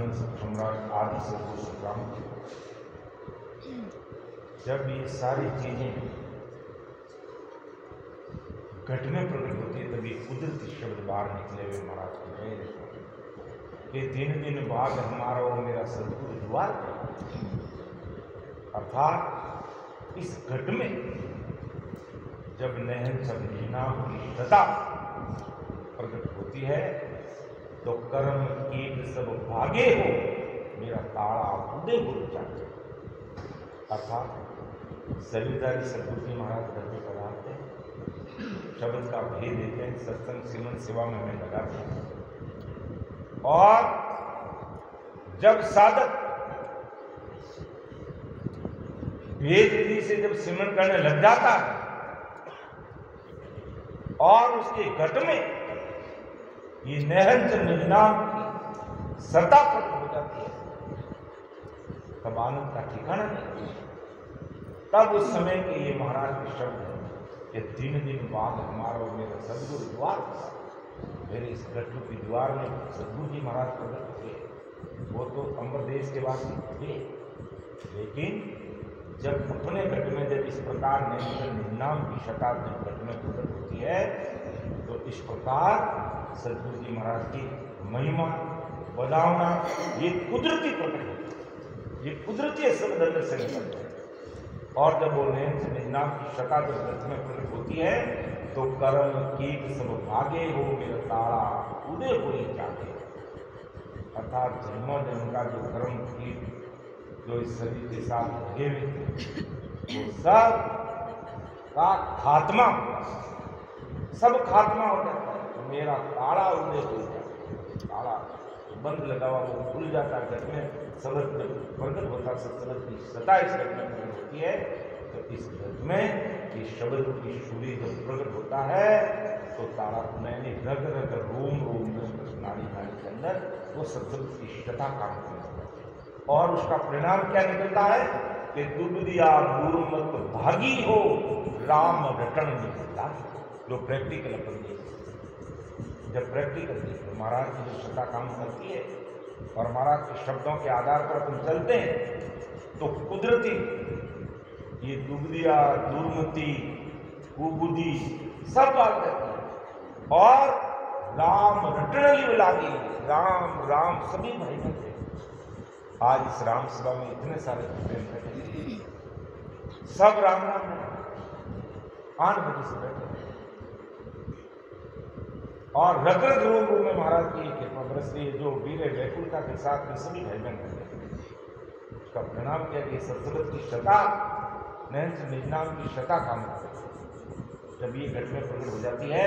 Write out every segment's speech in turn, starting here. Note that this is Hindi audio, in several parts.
हंस सम्राट आदि से सुखराम, जब ये सारी चीजें घट में प्रकट होती है तभी कुदरती शब्द बाहर निकले हुए महाराज के दिन दिन बाद हमारा और मेरा सदगुरु द्वार, अर्थात इस घट में जब नहन सब नाम की सदा प्रकट होती है तो कर्म कीट सब भागे हो, मेरा ताड़ा उदय हो जाते। अर्थात सलीदारी सदगुरु जी महाराज घर में पधारते हैं, शब्द का भेद देते हैं, सत्संग सिमरन सेवा में हमें लगाते हैं। और जब साधक भेद विधि से जब सिमरन करने लग जाता है और उसके घट में ये नहन निजनाम की सत्ता प्रकट हो जाती है, तब आनंद का ठिकाना नहीं। तब उस समय के ये महाराज के शब्द है कि दिन दिन बाद हमारा और मेरा सदगुरु द्वार, मेरे इस गट्टू की द्वार में सदगुरु जी महाराज प्रकट हुए। वो तो अम्बर देश के वासी थे, लेकिन जब अपने घट में जब इस प्रकार निजनाम की शताब्दी घट में प्रकट होती है तो इस प्रकार सदगुरु जी महाराज की महिमा बदावना ये कुदरती प्रकट होती है, ये कुदरती शब्द अंदर से निकलते हैं। और जब वो निजनाम की शताब्दी घट में प्रकट होती है तो कर्म कीट सब भागे हो, मेरा ताड़ा उदय हो ही जाते। अर्थात जन्म जन्म का जो कर्म कीट जो इस शरीर के साथ लगे हुए थे वो सब का खात्मा, सब खात्मा हो जाता है, तो मेरा ताड़ा उदय हो जाता। ताड़ा बंद लगा हुआ वो खुल जाता है। घर में शब्द प्रकट होता है, शब्द की सता इस घर में प्रकट होती है, तो इस घर में ये शब्द की शूली जब प्रकट होता है तो ताड़ा मैंने रग रग रोम रोम नाड़ी नाड़ी के अंदर वो सत्संग की सता काम करता है। और उसका परिणाम क्या निकलता है कि दुबदिया गुरुमत भागी हो, राम रटन निकलता। जो प्रैक्टिकल अपन देखते, जब प्रैक्टिकल देखते महाराज की जो सत्ता काम करती है और महाराज के शब्दों के आधार पर अपन चलते हैं तो कुदरती ये दुबदिया दुर्मति कुबुद्धि सब बात करती है। और राम रटन लागी, राम राम सभी भाई बनते। आज इस राम सभा में इतने सारे प्रेम बैठे, सब राम राम 8 बजे से बैठे और रगरग रोम में महाराज की कृपा बरसती है। जो वीर वैकुंठा के साथ में सभी भाई बहन बैठे, उसका परिणाम क्या कि सत्संग की शता निजनाम की शता काम करती। जब ये घट में प्रकट हो जाती है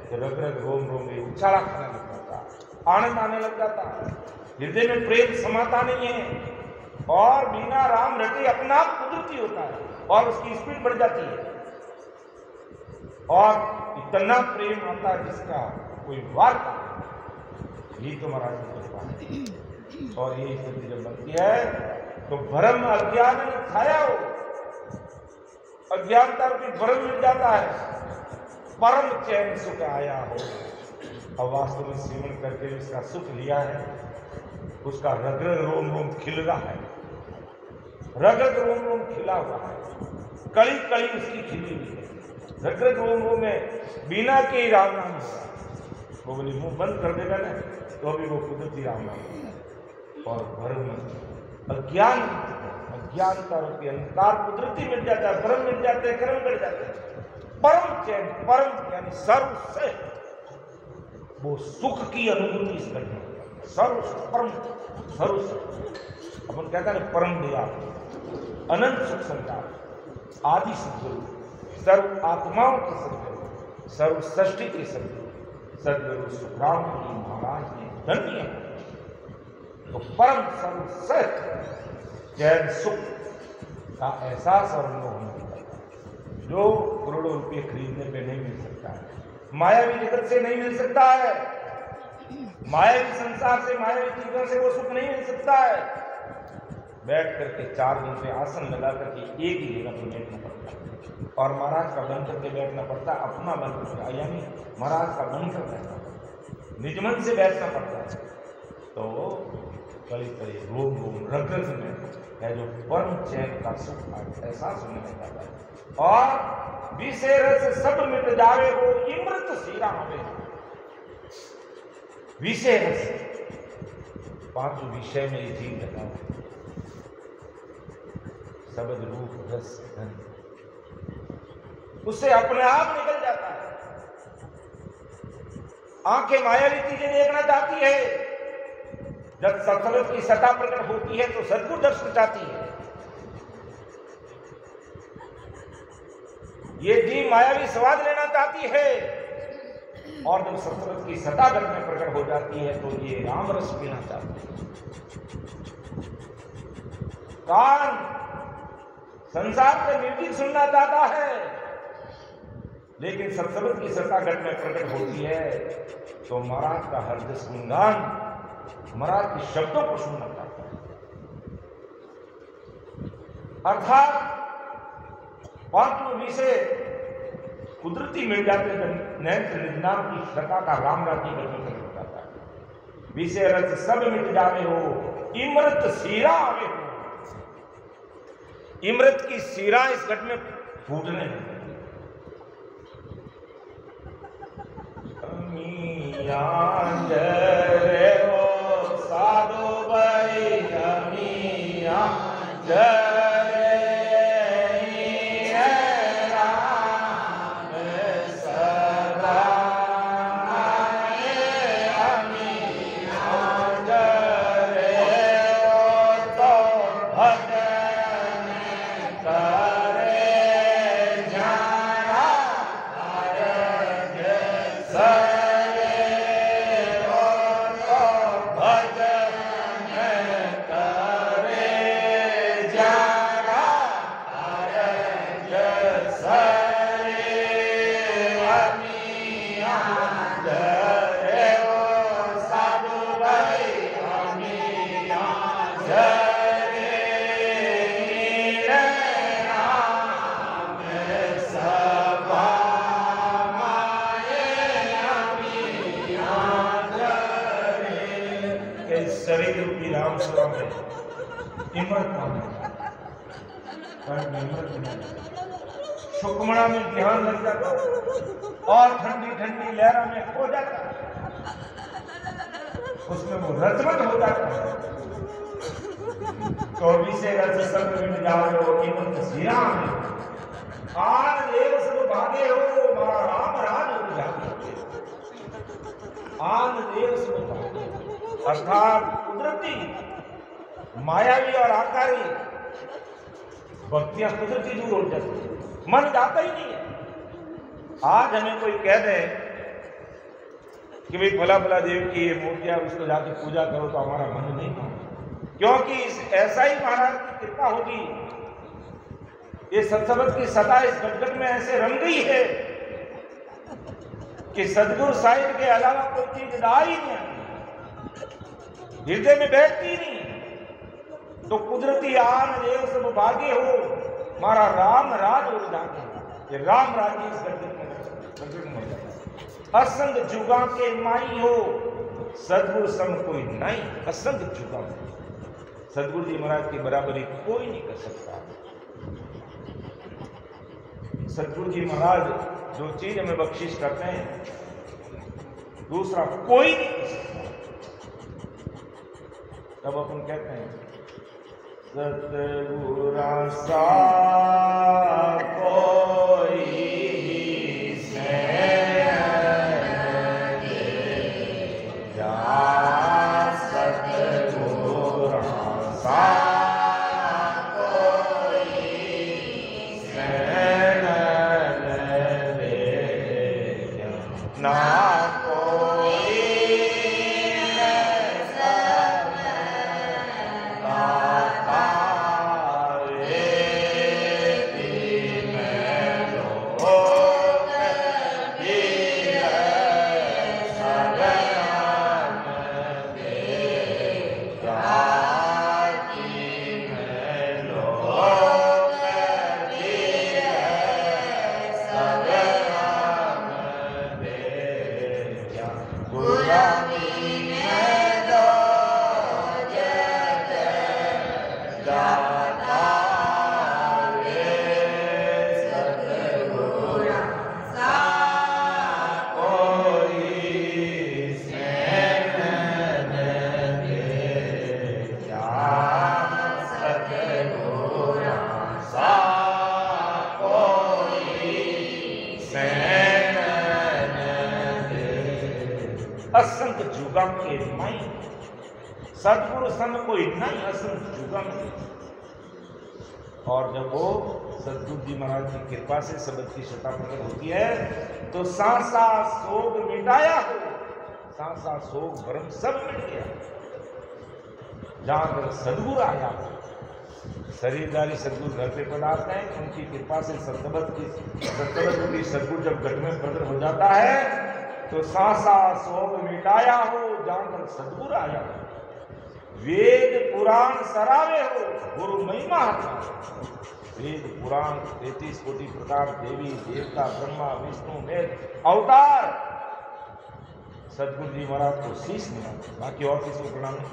तो रगरग रोम रोम में उछाला खाने लग जाता, आनंद आने लग जाता, हृदय में प्रेम समाता नहीं है और बिना राम रटे अपना आप कुदरती होता है और उसकी स्पीड बढ़ जाती है और इतना प्रेम आता है जिसका कोई वार नहीं। ये तो महाराज की कृपा है। और ये स्थिति जब बनती है तो भ्रम अज्ञान में छाया हो, अज्ञानता रूपी भ्रम मिट जाता है, परम चैन सुख आया हो। और वास्तव में सेवन करके उसका सुख लिया है, उसका रगरग रोम रोम खिल रहा है, रगरग रोम रोम खिला हुआ है, कली कली उसकी खिली हुई है। रगरग रोम रोम में बिना के राम नाम होगा। वो बोली मुंह बंद कर देगा ना तो अभी वो कुदरती राम नाम होगा। और भ्रम अज्ञान, अज्ञानता रूपी अंधकार कुदरती मिट जाता है, भ्रम मिट जाते हैं, कर्म मिट जाते हैं। परम चैन, परम यानी सर्व से वो सुख की अनुभूति इस करने, सर्व परम सर्व अपन कहता है परम दया, अनंत सुख संसार, आदि सदगुरु, सर्व आत्माओं के सदगुरु, सर्व सृष्टि के सदगुरु, सदगुरु सुखराम जी महाराज ने धन्य तो परम सर्व सच चैन सुख का एहसास और अनुभव होने लगता, जो करोड़ों रुपये खरीदने पे नहीं मिल सकता है, मायावी जगत से नहीं मिल सकता है, मायावी संसार से, मायावी चीजों से वो सुख नहीं मिल सकता है। बैठ करके 4 दिन पे आसन लगा करके एक ही जगह पर बैठना पड़ता है और महाराज का बन करके बैठना पड़ता है, अपना बन करके, यानी महाराज का बन कर बैठना पड़ता है, निज मन से बैठना पड़ता है। तो कली कली रोम रोम रग रग में है जो परम चैन का सुख एहसास होने लग जाता है। और विषय रस सब मिट जावे हो इमृत सीरा हमें। विषय रस पांच विषय में ये जीव लगा है, शब्द रूप रस गंध, उससे अपने आप निकल जाता है। आंखें मायावी चीजें देखना चाहती है, जब सत्संग की सत्ता प्रकट होती है तो सद्गुरु दर्शन चाहती है। ये जीव मायावी स्वाद लेना चाहती है, और जब सत्संग की सत्ता घर में प्रकट हो जाती है तो ये राम रस पीना चाहती है। कान संसार के म्यूजिक सुनना चाहता है, लेकिन सत्संग की सत्ता घट में प्रकट होती है तो महाराज का हृदय गुणगान, महाराज के शब्दों को सुनना चाहता है। अर्थात पांचों विषय कुदरती मिल जाते हैं। नैत्र निधान की सत्ता का राम राज्य में प्रकट हो जाता है। विषय रस सब मिट जावे हो इमृत सीरा आवे हो। इमृत की सीरा इस घट में फूटने लगी। जय हो साधु भाई अमिया जय सुकमणा में ध्यान लग जाता और ठंडी ठंडी लहरा में खो जाता, उसमें वो रजमत हो जाता है। तो विषय रस सब मिट जावे हो इमृत सीरा में। आन देव सब भागे हो मारा राम राज हो जागे। आन देव सब भागे अर्थात कुदरती मायावी और आकारी भक्तियां कुदरती दूर हो जाती है, मन जाता ही नहीं है। आज हमें कोई कह दे कि भाई फला फला देव की ये मूर्तियां उसको जाके पूजा करो तो हमारा मन नहीं माने, क्योंकि ऐसा ही महाराज की कृपा होगी। ये सत्संग की सदा इस गटगट में ऐसे रंग गई है कि सदगुरु साहिब के अलावा कोई चीज ला ही नहीं, हृदय में बैठती ही नहीं। तो कुदरती आन देव सब भागे हो मारा राम राज हो जाके। ये राम राज्य इस गटगट में असंग जुगा के माई हो सदगुरु सम कोई नहीं। असंग जुगा सदगुरु जी महाराज की बराबरी कोई नहीं कर सकता। सदगुरु जी महाराज जो चीज हमें बख्शिश करते हैं दूसरा कोई नहीं कर सकता। तब अपन कहते हैं सतगुरा सा कोई से सतगुरा सा Good. असंख्य जुगम के माई सदगुरु सन कोई नहीं असंख्य जुगम के। और जब वो सदगुरु जी महाराज की कृपा से शब्द की सत्ता प्रकट होती है तो सांसा सोग मिटाया हो, सांसा सोग भ्रम सब मिट गया। जहां पर सदगुरु आया, शरीरदारी सदगुरु घर पे पधारते हैं, उनकी कृपा से सतबत की सदगुरु जब घट में प्रकट हो जाता है तो सांसा सोग मिटाया हो, जहां पर सदगुरु आया। वेद पुराण सरावे हो, गुरु महिमा हटा। वेद पुराण 33 कोटि प्रकार देवी देवता ब्रह्मा विष्णु में अवतार सदगुरु जी महाराज को शीश मिला, बाकी और किसी को प्रणाम नहीं।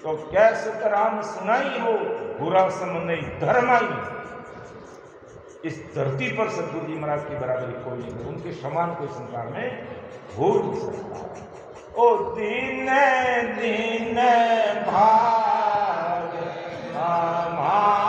तो कैसे राम सुनाई हो, बुरा सम नहीं धर्माई। इस धरती पर सदगुरु जी महाराज की बराबरी कोई नहीं, उनके समान कोई संसार में हो नहीं सकता। ओ दीन दीन भाग हमारा